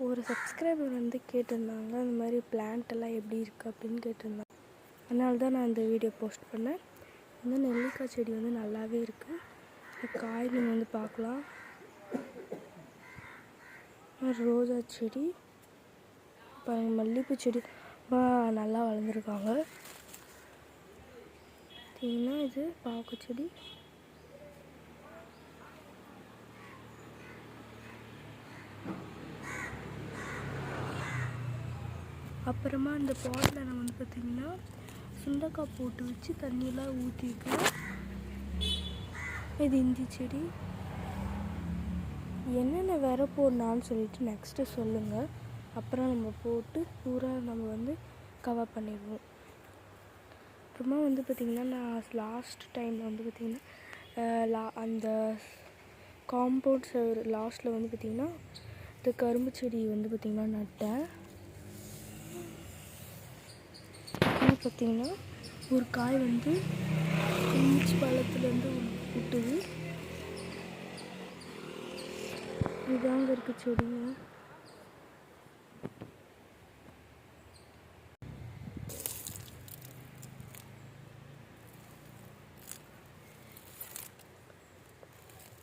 ஒரு சப்ஸ்கிரைபர் வந்து கேட்டிருந்தாங்க, அந்த மாதிரி பிளான்ட் எல்லாம் எப்படி இருக்குது அப்படின்னு கேட்டிருந்தாங்க. அதனால தான் நான் இந்த வீடியோ போஸ்ட் பண்ணேன். இந்த நெல்லிக்காய் செடி வந்து நல்லாவே இருக்குது. காய் நீங்கள் வந்து பார்க்கலாம். ரோஜா செடி, பாருங்கள், மல்லிகைப்பூ செடி நல்லா வளர்ந்துருக்காங்க. பார்த்தீங்கன்னா இது பாக்கு செடி. அப்புறமா இந்த பாட்டில் நான் வந்து பார்த்திங்கன்னா சுண்டக்காய் போட்டு வச்சு தண்ணியெல்லாம் ஊற்றிருக்கேன். இது இஞ்சி செடி. என்னென்ன வேற போடலான்னு சொல்லிட்டு நெக்ஸ்ட்டு சொல்லுங்கள். அப்புறம் நம்ம போட்டு பூரா நம்ம வந்து கவர் பண்ணிடுவோம். அப்புறமா வந்து பார்த்திங்கன்னா நான் லாஸ்ட் டைமில் வந்து பார்த்திங்கன்னா அந்த காம்பவுண்ட் லாஸ்ட்டில் வந்து பார்த்திங்கன்னா இந்த கரும்பு செடி வந்து பார்த்திங்கன்னா நட்டேன். பார்த்திங்கன்னா ஒரு காய் வந்து இஞ்சி பழத்துலேருந்து விட்டுது. இதாங்க இருக்கு செடிங்க.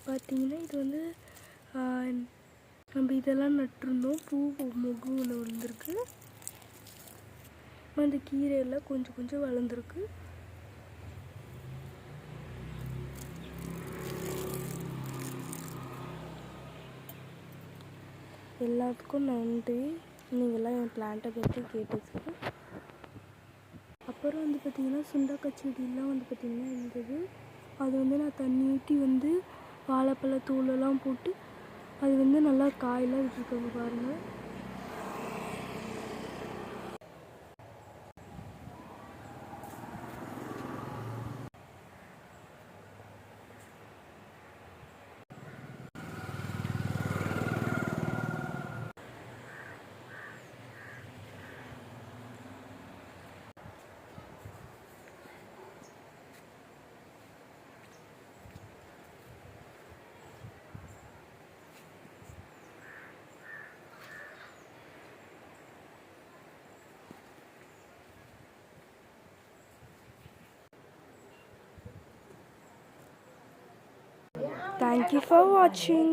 பார்த்தீங்கன்னா இது வந்து நம்ம இதெல்லாம் நட்டுருந்தோம். பூ முகம் ஒன்று வளர்ந்துருக்கு. அந்த கீரையெல்லாம் கொஞ்சம் கொஞ்சம் வளர்ந்துருக்கு. எல்லாத்துக்கும் நன்றி, நீங்கள்லாம் என் பிளான்ட்டை பற்றி கேட்டதுக்கு. அப்புறம் வந்து பார்த்திங்கன்னா சுண்டக்காய் செடியெல்லாம் வந்து பார்த்திங்கன்னா இருந்தது. அது வந்து நான் தண்ணி ஊற்றி வந்து வாழைப்பழ தூளெல்லாம் போட்டு அது வந்து நல்லா காயெல்லாம் விட்டுருக்காங்க பாருங்கள். Thank you for watching.